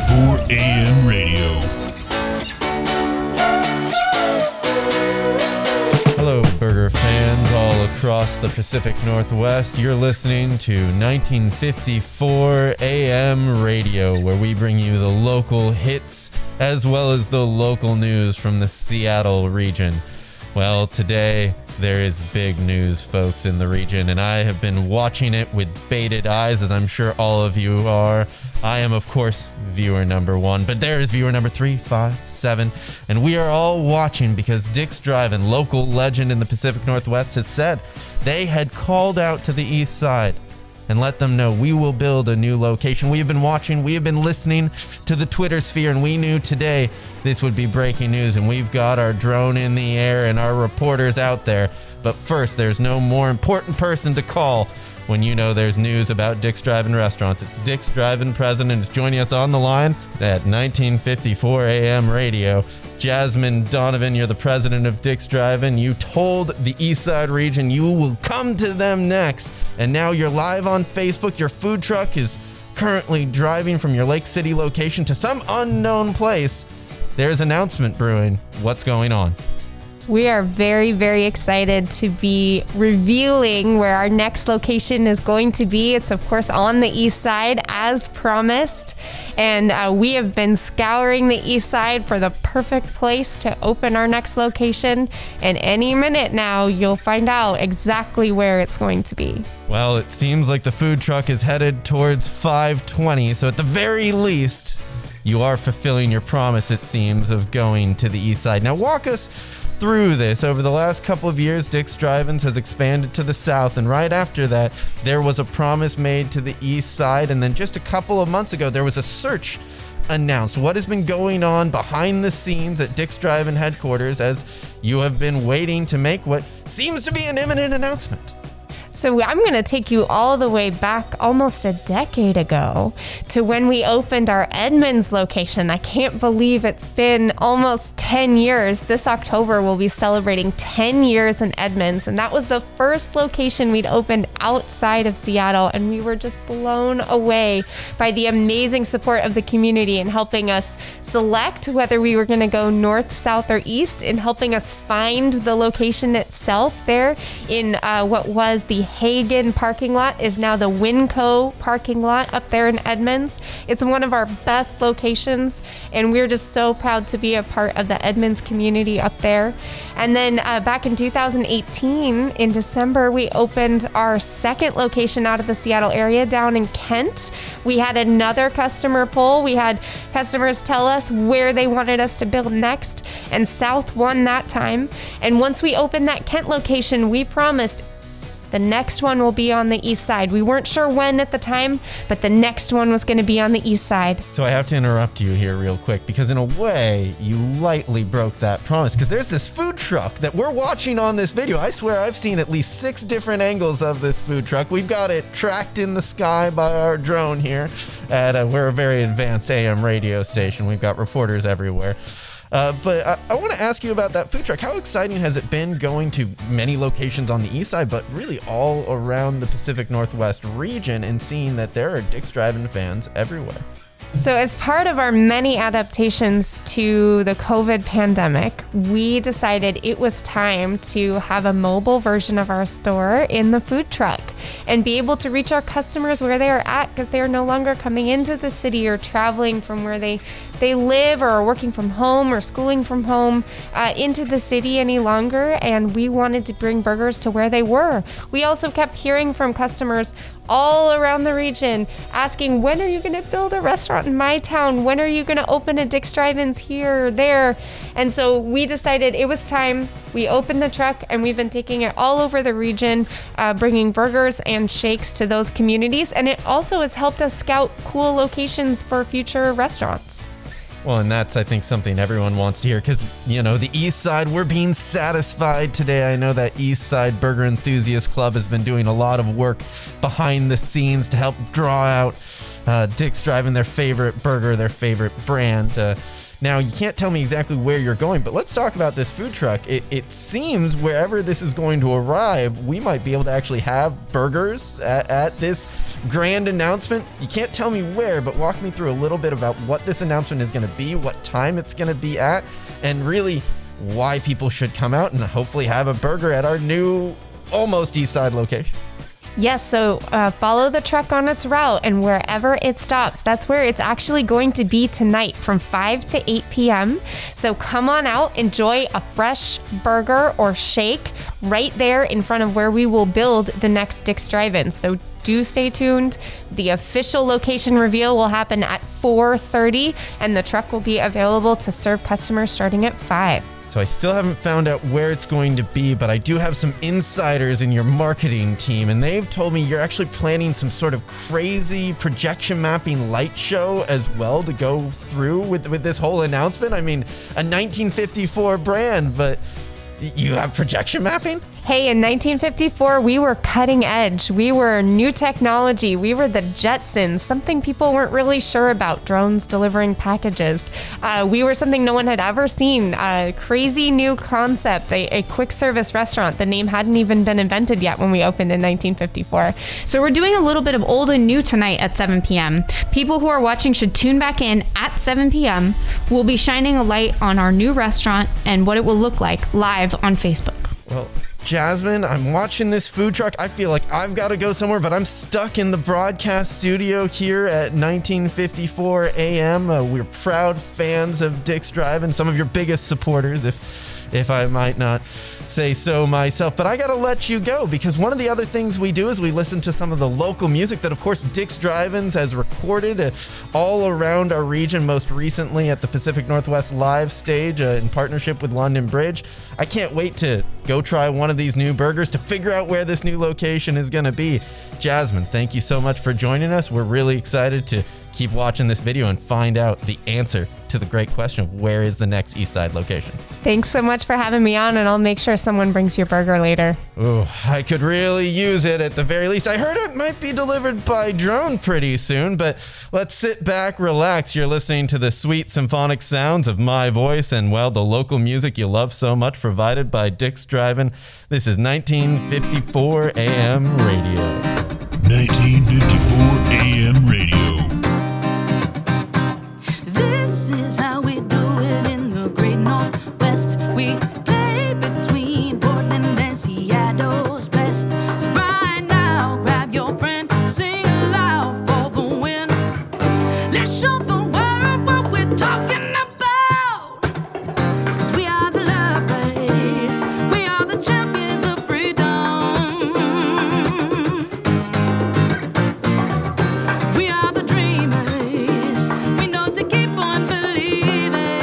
1054 AM radio. Hello, burger fans all across the Pacific Northwest. You're listening to 1954 AM radio, where we bring you the local hits as well as the local news from the Seattle region. Well, today there is big news, folks, in the region, and I have been watching it with bated eyes, as I'm sure all of you are. I am, of course, viewer number 1, but there is viewer number 3, 5, 7, and we are all watching because Dick's Drive-In, local legend in the Pacific Northwest, has said they had called out to the east side and let them know we will build a new location. We have been watching, we have been listening to the Twitter sphere, and we knew today this would be breaking news, and we've got our drone in the air and our reporters out there. But first, there's no more important person to call when you know there's news about Dick's Drive-In restaurants. It's Dick's Drive-In president is joining us on the line at 1954 AM radio. Jasmine Donovan, you're the president of Dick's Drive-In. You told the Eastside region you will come to them next, and now you're live on Facebook. Your food truck is currently driving from your Lake City location to some unknown place. There's announcement brewing. What's going on? We are very, very excited to be revealing where our next location is going to be. It's, of course, on the east side, as promised. And we have been scouring the east side for the perfect place to open our next location. And any minute now, you'll find out exactly where it's going to be. Well, it seems like the food truck is headed towards 520. So at the very least, you are fulfilling your promise, it seems, of going to the east side. Now, walk us through this. Over the last couple of years, Dick's Drive-Ins has expanded to the south, and right after that, there was a promise made to the east side, and then just a couple of months ago, there was a search announced. What has been going on behind the scenes at Dick's Drive-In headquarters as you have been waiting to make what seems to be an imminent announcement? So I'm going to take you all the way back almost a decade ago to when we opened our Edmonds location. I can't believe it's been almost 10 years. This October we'll be celebrating 10 years in Edmonds, and that was the first location we'd opened outside of Seattle, and we were just blown away by the amazing support of the community in helping us select whether we were going to go north, south, or east, in helping us find the location itself there in what was the Hagen parking lot is now the Winco parking lot up there in Edmonds. It's one of our best locations, and we're just so proud to be a part of the Edmonds community up there. And then back in 2018, in December, we opened our second location out of the Seattle area down in Kent. We had another customer poll. We had customers tell us where they wanted us to build next, and South won that time. And once we opened that Kent location, we promised the next one will be on the east side. We weren't sure when at the time, but the next one was going to be on the east side. So I have to interrupt you here real quick, because in a way, you lightly broke that promise, because there's this food truck that we're watching on this video. I swear I've seen at least 6 different angles of this food truck. We've got it tracked in the sky by our drone here at we're a very advanced AM radio station. We've got reporters everywhere. But I want to ask you about that food truck. How exciting has it been going to many locations on the east side, but really all around the Pacific Northwest region, and seeing that there are Dick's Drive-In fans everywhere? So as part of our many adaptations to the COVID pandemic, we decided it was time to have a mobile version of our store in the food truck and be able to reach our customers where they are at, because they are no longer coming into the city or traveling from where they live, or are working from home or schooling from home into the city any longer. And we wanted to bring burgers to where they were. We also kept hearing from customers all around the region asking, when are you going to build a restaurant in my town? When are you going to open a Dick's Drive-Ins here or there? And so we decided it was time. We opened the truck, and we've been taking it all over the region, bringing burgers and shakes to those communities. And it also has helped us scout cool locations for future restaurants. Well, and that's, I think, something everyone wants to hear, because, you know, the East Side, we're being satisfied today. I know that East Side Burger Enthusiast Club has been doing a lot of work behind the scenes to help draw out Dick's Drive-In, their favorite burger, their favorite brand. Now, you can't tell me exactly where you're going, but let's talk about this food truck. It seems wherever this is going to arrive, we might be able to actually have burgers at this grand announcement. You can't tell me where, but walk me through a little bit about what this announcement is going to be, what time it's going to be at, and really why people should come out and hopefully have a burger at our new almost Eastside location. Yes, so follow the truck on its route, and wherever it stops, that's where it's actually going to be tonight from 5 to 8 p.m. So come on out, enjoy a fresh burger or shake right there in front of where we will build the next Dick's Drive-In. So do stay tuned. The official location reveal will happen at 4:30, and the truck will be available to serve customers starting at 5. So I still haven't found out where it's going to be, but I do have some insiders in your marketing team, and they've told me you're actually planning some sort of crazy projection mapping light show as well to go through with this whole announcement. I mean, a 1954 brand, but you have projection mapping? Hey, in 1954, we were cutting edge. We were new technology. We were the Jetsons, something people weren't really sure about, drones delivering packages. We were something no one had ever seen, a crazy new concept, a quick service restaurant. The name hadn't even been invented yet when we opened in 1954. So we're doing a little bit of old and new tonight at 7 p.m. People who are watching should tune back in at 7 p.m. We'll be shining a light on our new restaurant and what it will look like live on Facebook. Well, Jasmine, I'm watching this food truck. I feel like I've got to go somewhere, but I'm stuck in the broadcast studio here at 1954 AM. We're proud fans of Dick's Drive-In, some of your biggest supporters, if I might not say so myself. But I gotta let you go, because one of the other things we do is we listen to some of the local music that, of course, Dick's Drive-Ins has recorded all around our region, most recently at the Pacific Northwest Live stage in partnership with London Bridge. I can't wait to go try one of these new burgers to figure out where this new location is gonna be. Jasmine, thank you so much for joining us. We're really excited to keep watching this video and find out the answer to the great question of where is the next Eastside location. Thanks so much for having me on, and I'll make sure someone brings your burger later. Oh, I could really use it at the very least. I heard it might be delivered by drone pretty soon, but let's sit back, relax. You're listening to the sweet symphonic sounds of my voice and, well, the local music you love so much, provided by Dick's Drive-In. This is 1954 AM Radio. 1954 AM Radio. This is how we do it in the great Northwest. We play between Portland and Seattle's best. So right now, grab your friend, sing aloud for the win. Let's show the world what we're talking about. 'Cause we are the lovers, we are the champions of freedom. We are the dreamers, we know to keep on believing.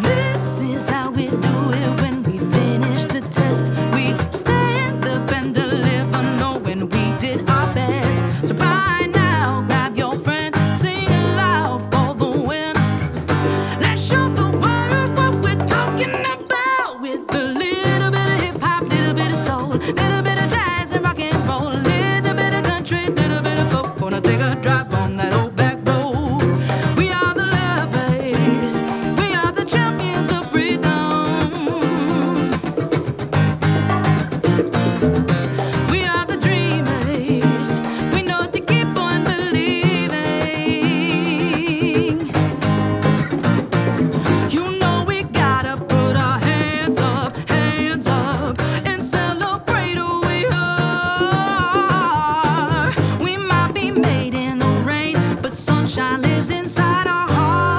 This is how we do it when we finish the test. We stand up and deliver, knowing we did our best. So by now, grab your friend, sing aloud for the win. Let's show the world what we're talking about, with a little bit of hip-hop, little bit of soul, little bit of jazz and rock and roll, little bit of country, little bit of folk. Gonna take a drive on that old back road. We are the lovers, we are the champions of freedom. We are the dreamers, we know to keep on believing. You know we gotta put our hands up and celebrate who we are. We might be made in the rain, but sunshine lives inside our hearts.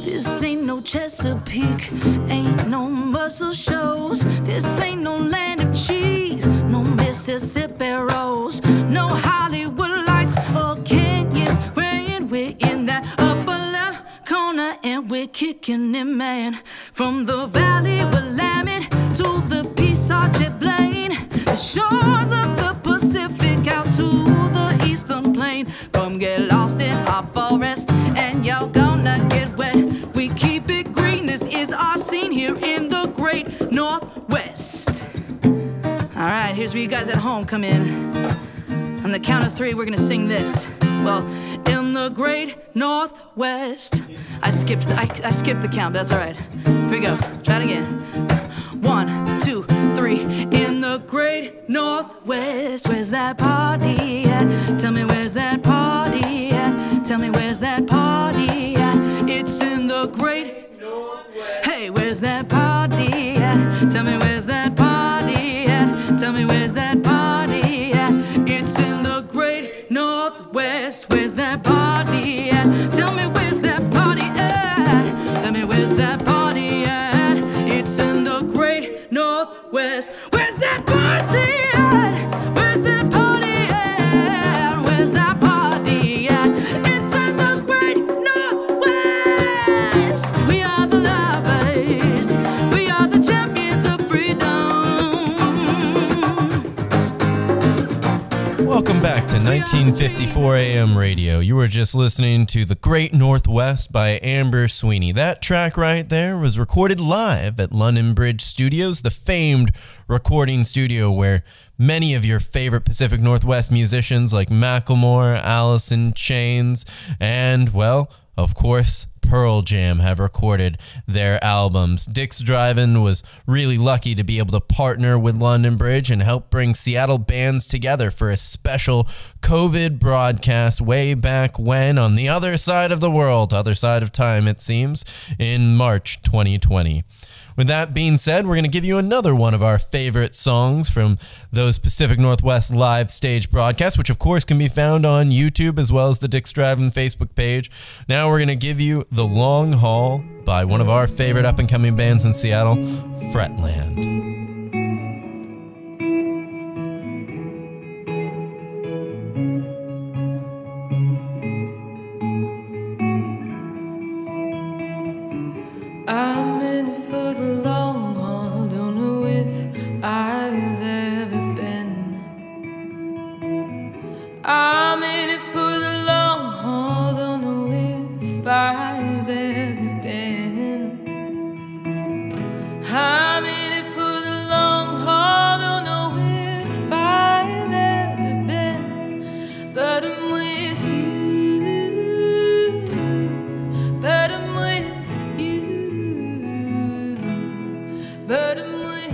This ain't no Chesapeake, ain't no muscle shows. This ain't no land of cheese, no Mississippi rolls, no Hollywood lights or canyons praying. We're in that upper left corner and we're kicking it, man. From the valley we're Willamette to the Peace-Jet Plain, the shores of the Pacific out to the eastern plain. Come get lost in our forest and you're gonna get wet. We keep it green, this is our scene here in the great Northwest. here's where you guys at home come in. On the count of 3, we're gonna sing this. Well, in the great Northwest. I skipped the count, but that's all right. Here we go. Try it again. 1, 2, 3. In the great Northwest, where's that party at? Tell me where's that party at? Tell me where's that party at? It's in the great Northwest. Hey, where's that party at? Tell me where's that party at? Tell me where's that party at? It's in the great Northwest. Where's that party at? Tell me where's that party at? Tell me where's that party at? It's in the great Northwest. Where's that party at? Where's that party at? Where's that party at? It's in the great Northwest. We are the lovers. We are the champions of freedom. Welcome back to 1954 AM Radio. You were just listening to The Great Northwest by Amber Sweeney. That track right there was recorded live at London Bridge Studios, the famed recording studio where many of your favorite Pacific Northwest musicians like Macklemore, Alice in Chains, and, well, of course, Pearl Jam have recorded their albums. Dick's Drive-In was really lucky to be able to partner with London Bridge and help bring Seattle bands together for a special COVID broadcast way back when, on the other side of the world, other side of time it seems, in March 2020. With that being said, we're going to give you another one of our favorite songs from those Pacific Northwest live stage broadcasts, which of course can be found on YouTube as well as the Dick's Drive-In Facebook page. Now we're going to give you The Long Haul by one of our favorite up-and-coming bands in Seattle, Fretland. I'm in it for the long haul, don't know if I've ever been. I'm in it for the long haul, don't know if I've ever been. I'm in it for the long haul, don't know if I've ever been. But I'm with you, but I'm with but I'm with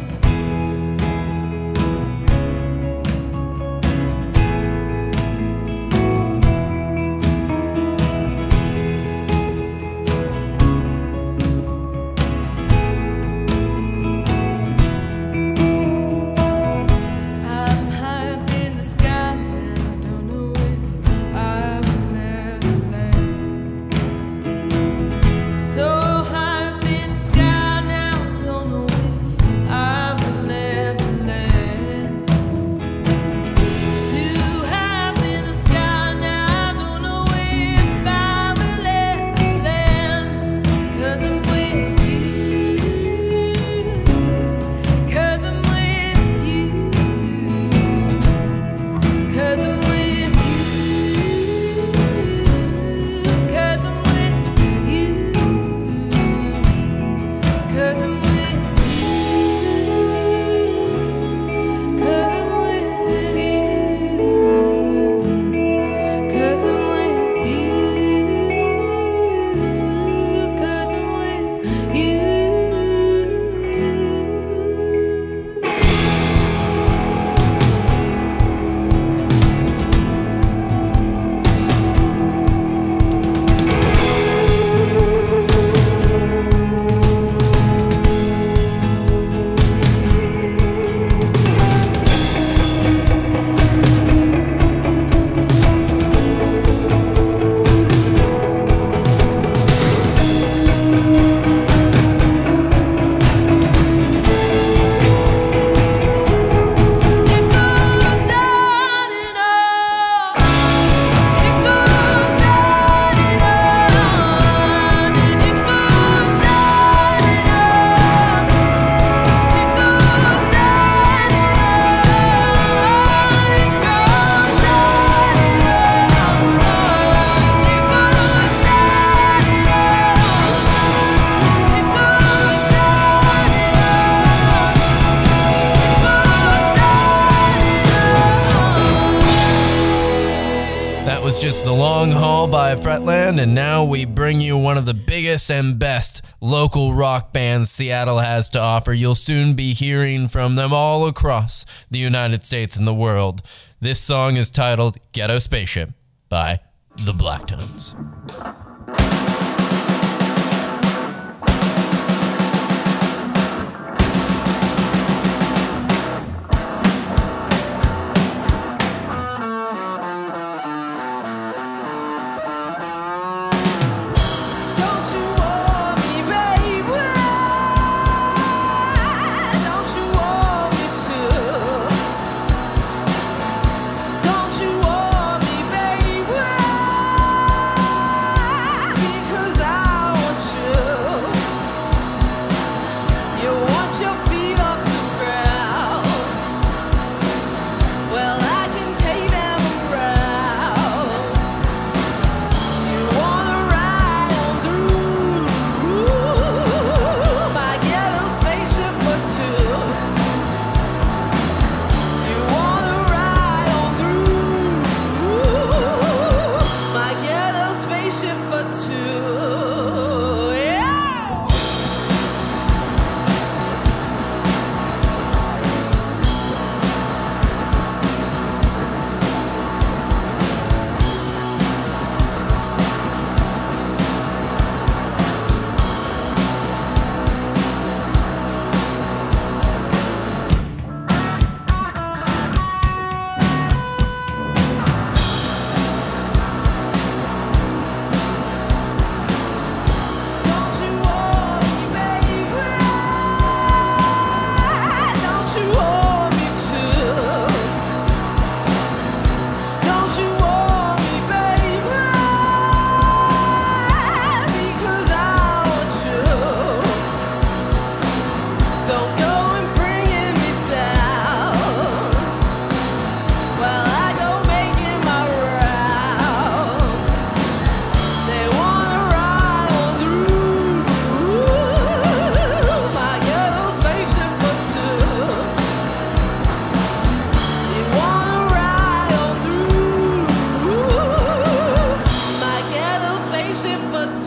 was just The Long Haul by Fretland, and now we bring you one of the biggest and best local rock bands Seattle has to offer. You'll soon be hearing from them all across the United States and the world. This song is titled Ghetto Spaceship by the Blacktones.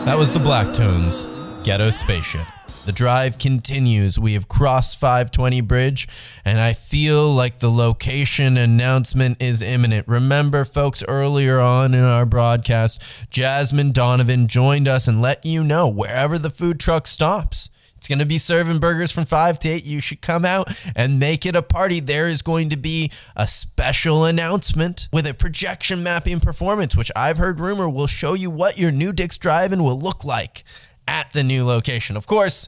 That was the Blacktones, Ghetto Spaceship. The drive continues. We have crossed 520 Bridge, and I feel like the location announcement is imminent. Remember, folks, earlier on in our broadcast, Jasmine Donovan joined us and let you know wherever the food truck stops, it's going to be serving burgers from 5 to 8. You should come out and make it a party. There is going to be a special announcement with a projection mapping performance, which I've heard rumor will show you what your new Dick's Drive-In will look like at the new location. Of course,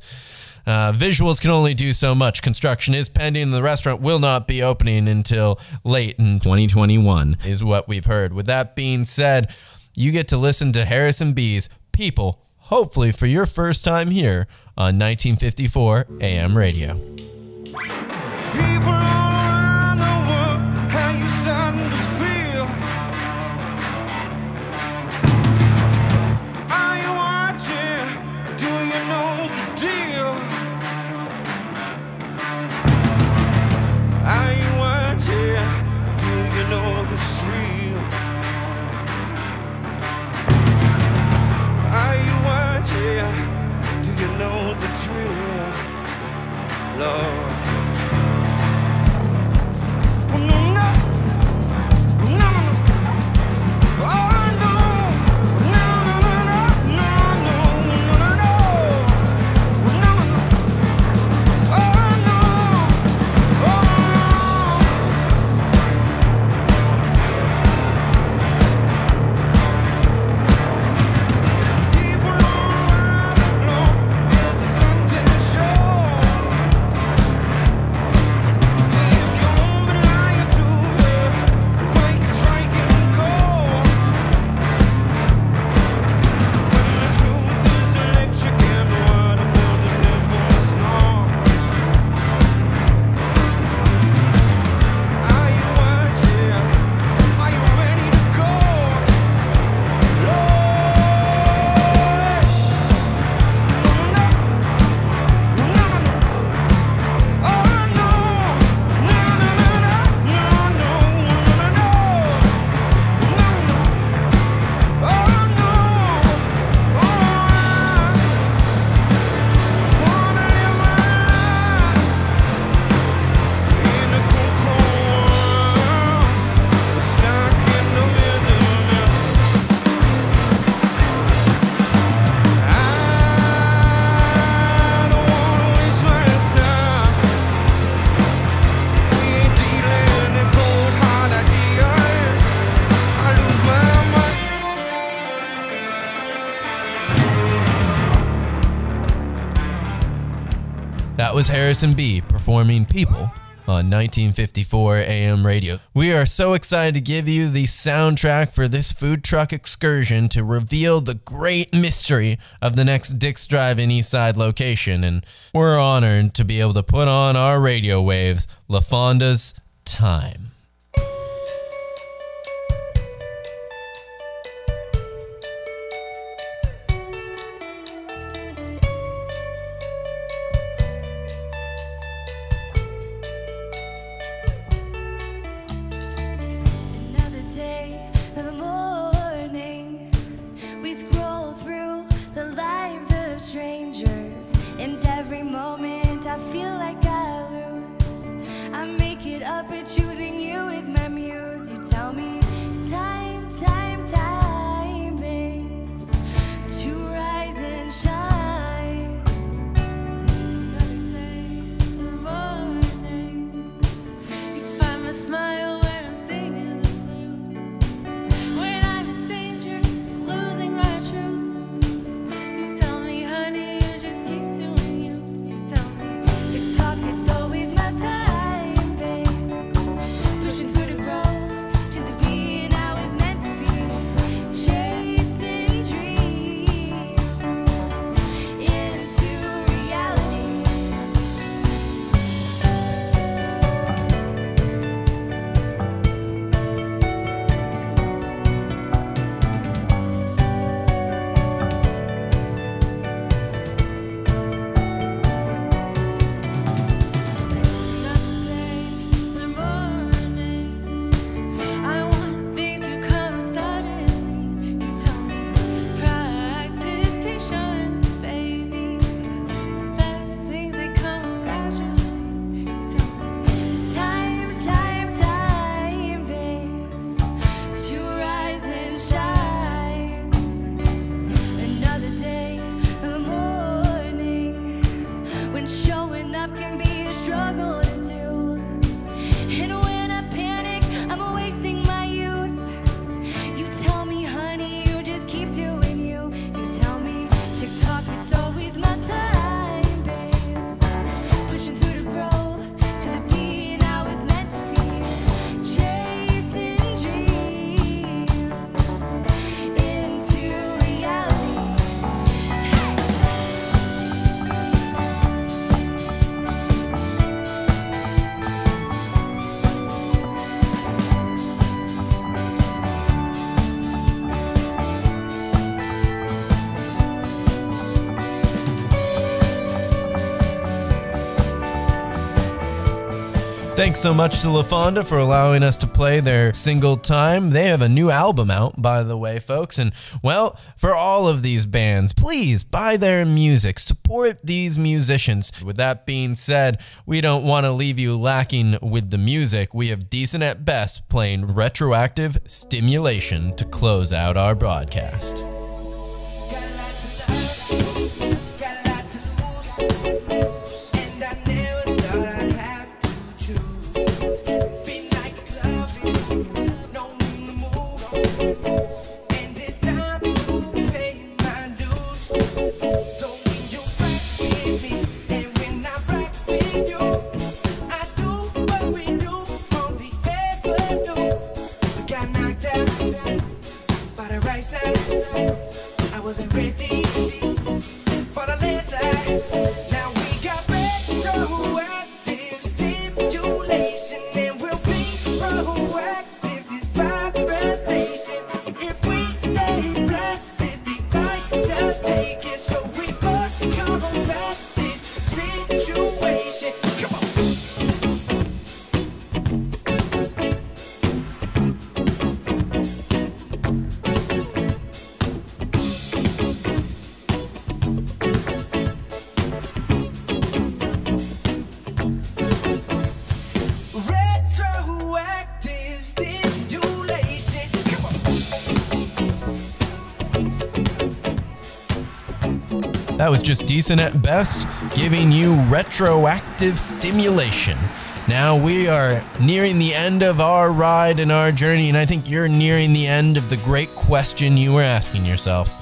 visuals can only do so much. Construction is pending, and the restaurant will not be opening until late in 2021, is what we've heard. With that being said, you get to listen to Harrison B's People, hopefully for your first time here on 1954 AM Radio. People all around the world, how you starting to feel? Are you watching? Do you know the deal? Are you watching? Do you know it's real? Are you watching? Do you know the drill, Lord? Oh, no, no, no, no, oh, no, no, no, no, no, no, no, no, no, oh, no, oh. was Harrison B. performing People on 1954 AM radio. We are so excited to give you the soundtrack for this food truck excursion to reveal the great mystery of the next Dick's Drive-In Eastside location, and we're honored to be able to put on our radio waves LaFonda's Time. Choosing you is my muse. You tell me it's time, time, time, babe, to rise and shine. Another day, the morning, you find my smile when I'm singing the blues. When I'm in danger, losing my truth, you tell me, honey, you just keep doing you. You tell me, just talk is always my time. Thanks so much to LaFonda for allowing us to play their single Time. They have a new album out, by the way, folks. And, well, for all of these bands, please buy their music. Support these musicians. With that being said, we don't want to leave you lacking with the music. We have Decent at Best playing Retroactive Stimulation to close out our broadcast. I wasn't ready for the last side. Now we got retroactive stimulation, and we'll be proactive this vibration. If we stay blessed, they might just take it. So we must combat this situation. Come on. That was just Decent at Best, giving you retroactive stimulation. Now we are nearing the end of our ride and our journey, and I think you're nearing the end of the great question you were asking yourself.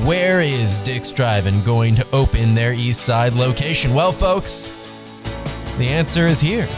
Where is Dick's Drive-In going to open their Eastside location? Well, folks, The answer is here.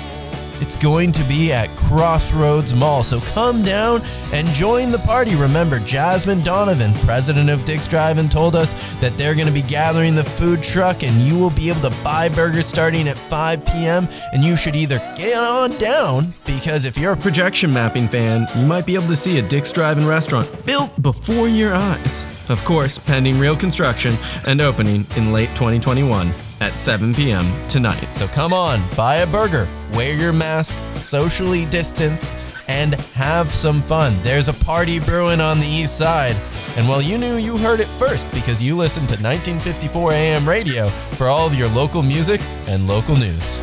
It's going to be at Crossroads Mall, so come down and join the party. Remember, Jasmine Donovan, president of Dick's Drive-In, told us that they're going to be gathering the food truck, and you will be able to buy burgers starting at 5 p.m., and you should either get on down, because if you're a projection mapping fan, you might be able to see a Dick's Drive-In restaurant built before your eyes. Of course, pending real construction and opening in late 2021 at 7 p.m. tonight. So come on, buy a burger, wear your mask, socially distance, and have some fun. There's a party brewing on the East Side. And well, you knew you heard it first because you listened to 1954 AM radio for all of your local music and local news.